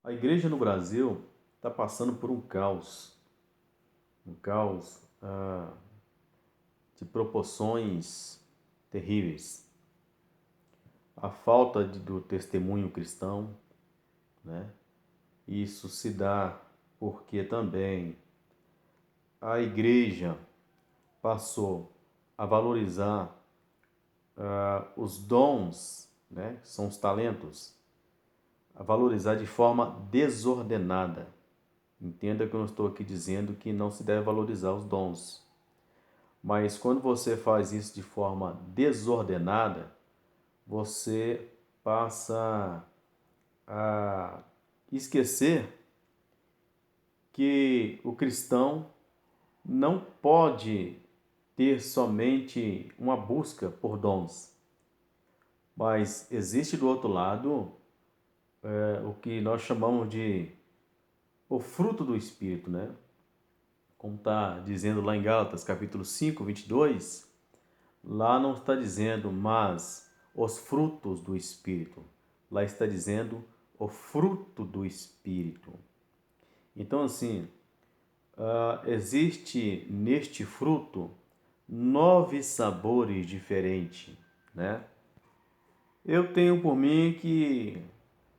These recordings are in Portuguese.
A igreja no Brasil está passando por um caos de proporções terríveis. A falta do testemunho cristão, né? Isso se dá porque também a igreja passou a valorizar os dons, né? Que são os talentos, a valorizar de forma desordenada. Entenda que eu não estou aqui dizendo que não se deve valorizar os dons. Mas quando você faz isso de forma desordenada, você passa a esquecer que o cristão não pode ter somente uma busca por dons, mas existe do outro lado o que nós chamamos de o fruto do Espírito, né? Como está dizendo lá em Gálatas, capítulo 5, 22, lá não está dizendo, mas os frutos do Espírito. Lá está dizendo o fruto do Espírito. Então, assim, existe neste fruto 9 sabores diferentes, né? Eu tenho por mim que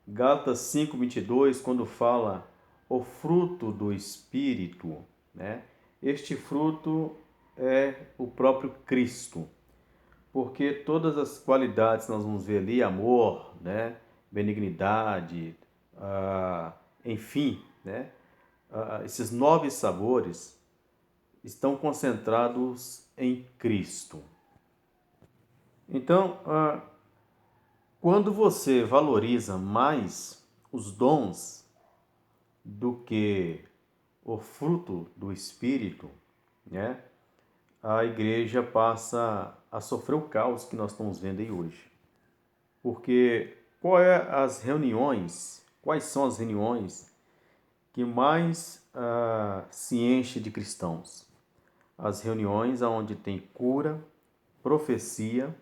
Gálatas 5, 22, quando fala o fruto do Espírito, né? Este fruto é o próprio Cristo, porque todas as qualidades que nós vamos ver ali, amor, né? Benignidade, enfim, né? Esses 9 sabores estão concentrados em Cristo. Então, quando você valoriza mais os dons do que o fruto do Espírito, né? A igreja passa a sofrer o caos que nós estamos vendo aí hoje. Porque quais são as reuniões que mais se enche de cristãos? As reuniões onde tem cura, profecia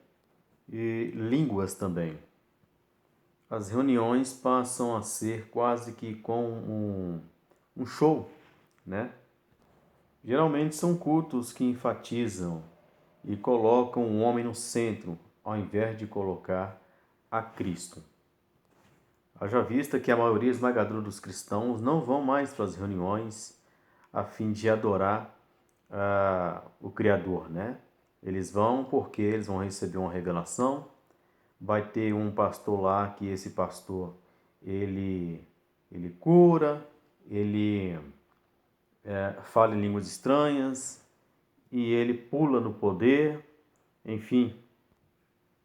e línguas também. As reuniões passam a ser quase que com um show, né? Geralmente são cultos que enfatizam e colocam o homem no centro, ao invés de colocar a Cristo. Haja vista que a maioria esmagadora dos cristãos não vão mais para as reuniões a fim de adorar o Criador, né? Eles vão porque eles vão receber uma revelação, vai ter um pastor lá que esse pastor ele cura, ele fala em línguas estranhas e ele pula no poder, enfim.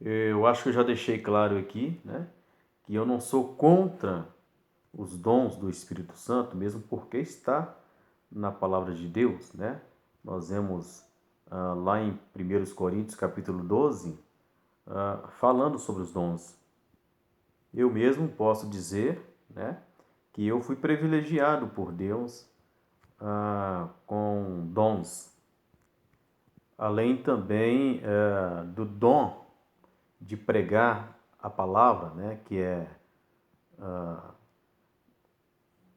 Eu acho que eu já deixei claro aqui, né, que eu não sou contra os dons do Espírito Santo, mesmo porque está na palavra de Deus, né? Nós vemos lá em 1 Coríntios capítulo 12, falando sobre os dons. Eu mesmo posso dizer, né, que eu fui privilegiado por Deus com dons, além também do dom de pregar a palavra, né, que é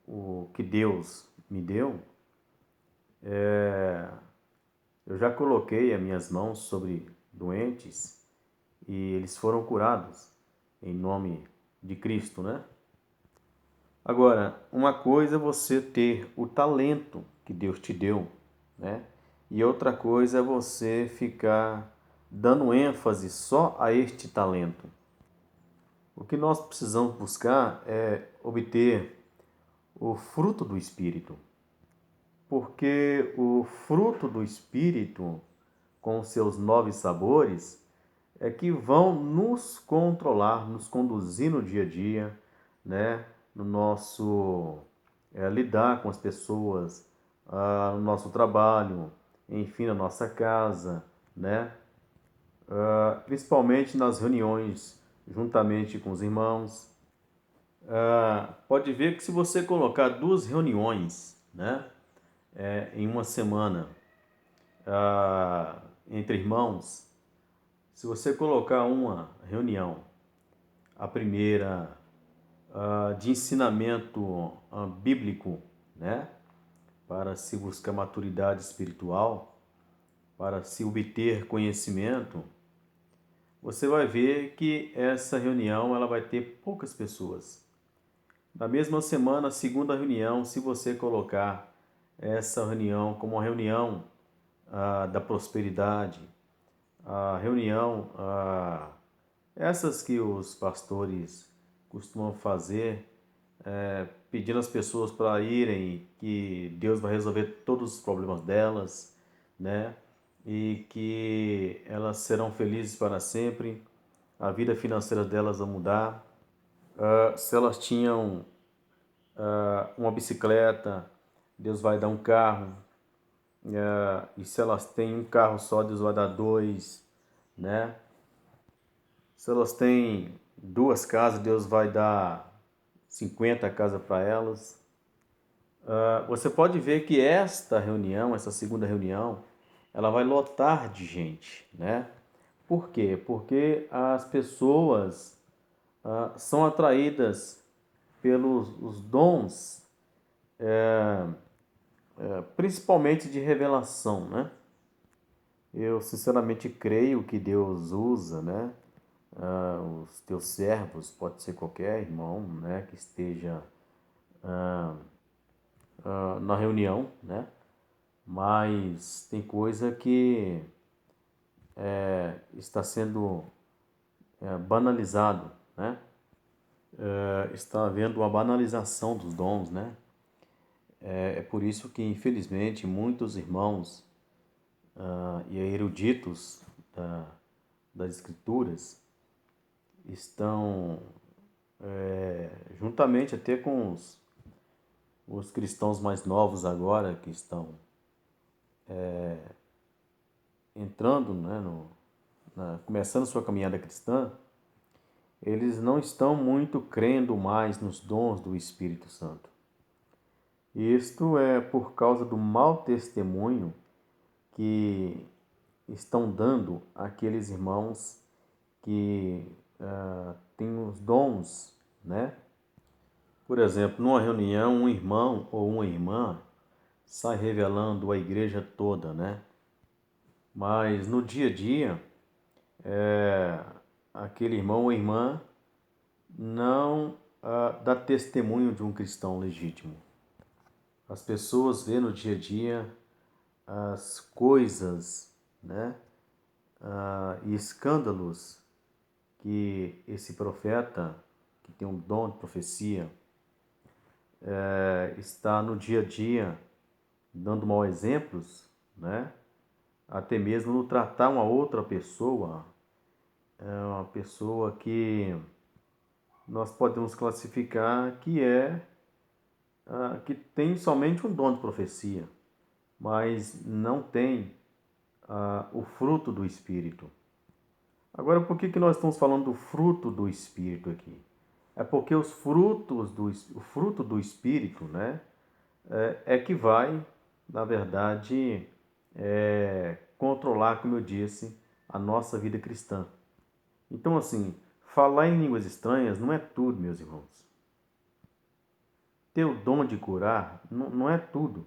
o que Deus me deu. Eu já coloquei as minhas mãos sobre doentes e eles foram curados em nome de Cristo, né? Agora, uma coisa é você ter o talento que Deus te deu, né? E outra coisa é você ficar dando ênfase só a este talento. O que nós precisamos buscar é obter o fruto do Espírito, porque o fruto do Espírito, com seus 9 sabores, é que vão nos controlar, nos conduzir no dia a dia, né? No nosso lidar com as pessoas, no nosso trabalho, enfim, na nossa casa, né? Principalmente nas reuniões, juntamente com os irmãos. Pode ver que se você colocar 2 reuniões, né, em uma semana, entre irmãos, se você colocar uma reunião, a primeira de ensinamento bíblico, né? Para se buscar maturidade espiritual, para se obter conhecimento, você vai ver que essa reunião ela vai ter poucas pessoas. Na mesma semana, a segunda reunião, se você colocar essa reunião como uma reunião da prosperidade, a reunião, essas que os pastores costumam fazer, pedindo às pessoas para irem, que Deus vai resolver todos os problemas delas, né? E que elas serão felizes para sempre, a vida financeira delas vai mudar. Se elas tinham uma bicicleta, Deus vai dar um carro. E se elas têm um carro só, Deus vai dar dois, né? Se elas têm duas casas, Deus vai dar 50 casas para elas. Você pode ver que esta reunião, essa segunda reunião, ela vai lotar de gente, né? Por quê? Porque as pessoas são atraídas pelos os dons, principalmente de revelação, né? Eu sinceramente creio que Deus usa, né? Os teus servos, pode ser qualquer irmão, né? Que esteja na reunião, né? Mas tem coisa que está sendo banalizado, né? Está havendo uma banalização dos dons, né? É por isso que, infelizmente, muitos irmãos e eruditos das Escrituras estão, juntamente até com os cristãos mais novos agora, que estão entrando, né, começando sua caminhada cristã, eles não estão muito crendo mais nos dons do Espírito Santo. Isto é por causa do mau testemunho que estão dando àqueles irmãos que têm os dons, né? Por exemplo, numa reunião, um irmão ou uma irmã sai revelando a igreja toda, né? Mas no dia a dia, aquele irmão ou irmã não dá testemunho de um cristão legítimo. As pessoas vêem no dia a dia as coisas, né, e escândalos que esse profeta, que tem um dom de profecia, está no dia a dia dando maus exemplos, né, até mesmo no tratar uma outra pessoa, uma pessoa que nós podemos classificar que tem somente um dom de profecia, mas não tem o fruto do Espírito. Agora, por que nós estamos falando do fruto do Espírito aqui? É porque o fruto do Espírito, né, que vai, na verdade, controlar, como eu disse, a nossa vida cristã. Então, assim, falar em línguas estranhas não é tudo, meus irmãos. Ter o dom de curar não é tudo.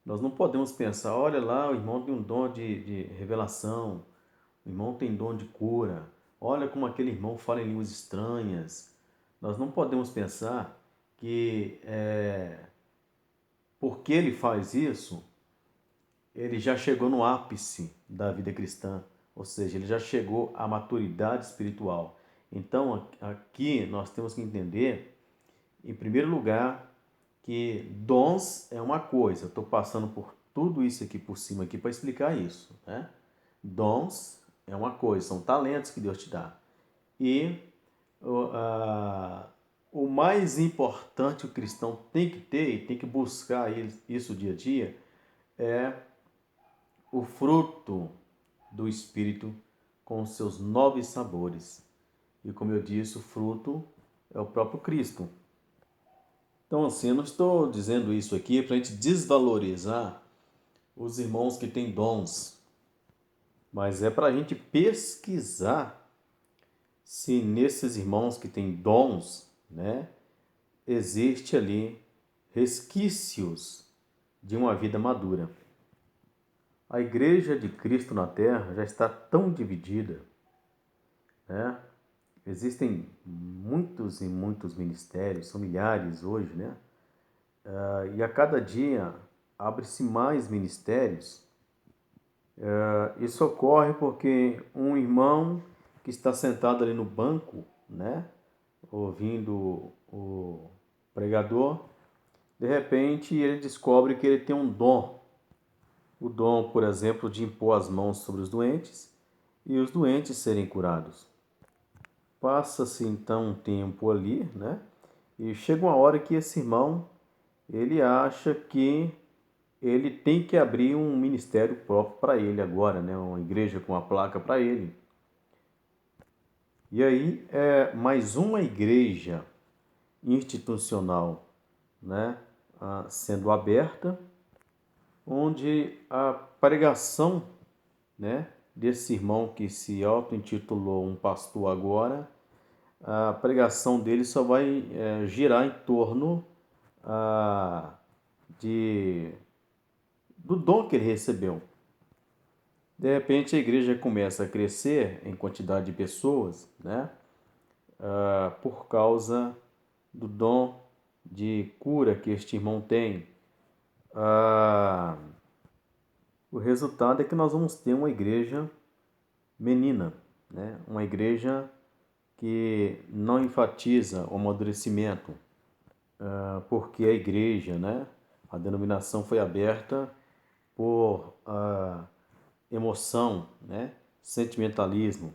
Nós não podemos pensar, olha lá, o irmão tem um dom de revelação, o irmão tem dom de cura, olha como aquele irmão fala em línguas estranhas. Nós não podemos pensar que porque ele faz isso, ele já chegou no ápice da vida cristã, ou seja, ele já chegou à maturidade espiritual. Então, aqui nós temos que entender, em primeiro lugar, que dons é uma coisa. Eu estou passando por tudo isso aqui por cima aqui para explicar isso, né? Dons é uma coisa, são talentos que Deus te dá. E o mais importante que o cristão tem que ter e tem que buscar isso dia a dia é o fruto do Espírito com os seus 9 sabores. E como eu disse, o fruto é o próprio Cristo. Então, assim, eu não estou dizendo isso aqui para a gente desvalorizar os irmãos que têm dons, mas é para a gente pesquisar se nesses irmãos que têm dons, né, existe ali resquícios de uma vida madura. A Igreja de Cristo na Terra já está tão dividida, né? Existem muitos e muitos ministérios, são milhares hoje, né? E a cada dia abre-se mais ministérios. Isso ocorre porque um irmão que está sentado ali no banco, né, ouvindo o pregador, de repente ele descobre que ele tem um dom. O dom, por exemplo, de impor as mãos sobre os doentes e os doentes serem curados. Passa-se então um tempo ali, né? E chega uma hora que esse irmão, ele acha que ele tem que abrir um ministério próprio para ele agora, né? Uma igreja com uma placa para ele. E aí é mais uma igreja institucional, né? Sendo aberta, onde a pregação, né, desse irmão que se auto-intitulou um pastor agora, a pregação dele só vai girar em torno de, do dom que ele recebeu. De repente a igreja começa a crescer em quantidade de pessoas, né? Por causa do dom de cura que este irmão tem. O resultado é que nós vamos ter uma igreja menina, né? Uma igreja que não enfatiza o amadurecimento, porque a igreja, né? A denominação foi aberta por emoção, né? Sentimentalismo.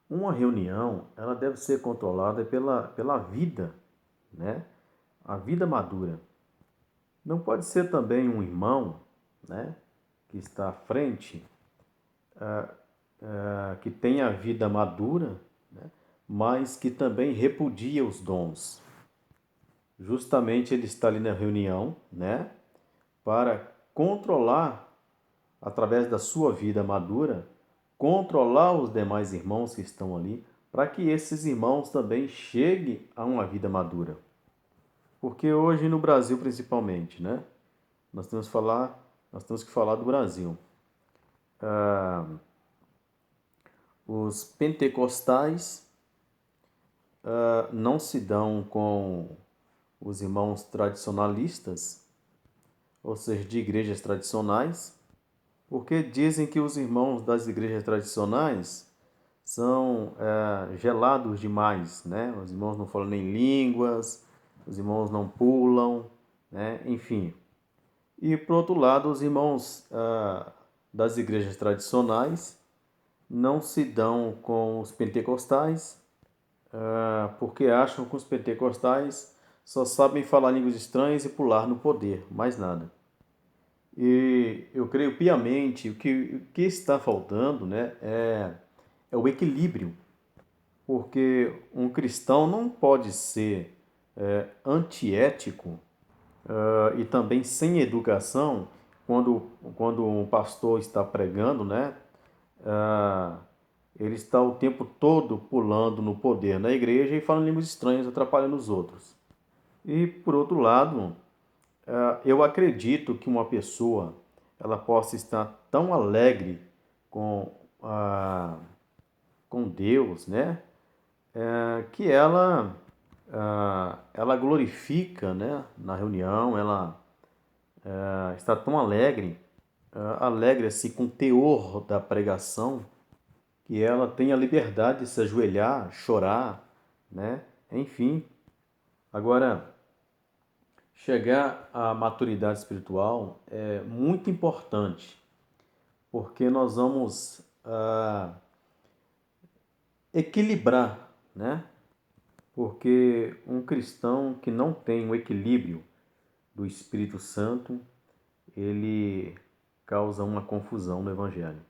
Uma reunião, ela deve ser controlada pela vida, né? A vida madura. Não pode ser também um irmão, né, que está à frente, que tem a vida madura, né, mas que também repudia os dons. Justamente ele está ali na reunião, né, para controlar, através da sua vida madura, controlar os demais irmãos que estão ali, para que esses irmãos também cheguem a uma vida madura. Porque hoje no Brasil principalmente, né? Nós temos que falar do Brasil. Os pentecostais não se dão com os irmãos tradicionalistas, ou seja, de igrejas tradicionais, porque dizem que os irmãos das igrejas tradicionais são gelados demais, né? Os irmãos não falam nem línguas, os irmãos não pulam, né? Enfim. E, por outro lado, os irmãos das igrejas tradicionais não se dão com os pentecostais, porque acham que os pentecostais só sabem falar línguas estranhas e pular no poder, mais nada. E eu creio piamente que o que está faltando, né, é o equilíbrio, porque um cristão não pode ser antiético e também sem educação quando um pastor está pregando, né? Ele está o tempo todo pulando no poder na igreja e falando línguas estranhas, atrapalhando os outros. E por outro lado, eu acredito que uma pessoa ela possa estar tão alegre com, com Deus, né? Que ela glorifica, né? Na reunião, ela está tão alegre, alegra-se com o teor da pregação, que ela tem a liberdade de se ajoelhar, chorar, né? Enfim. Agora, chegar à maturidade espiritual é muito importante, porque nós vamos equilibrar, né? Porque um cristão que não tem o equilíbrio do Espírito Santo, ele causa uma confusão no Evangelho.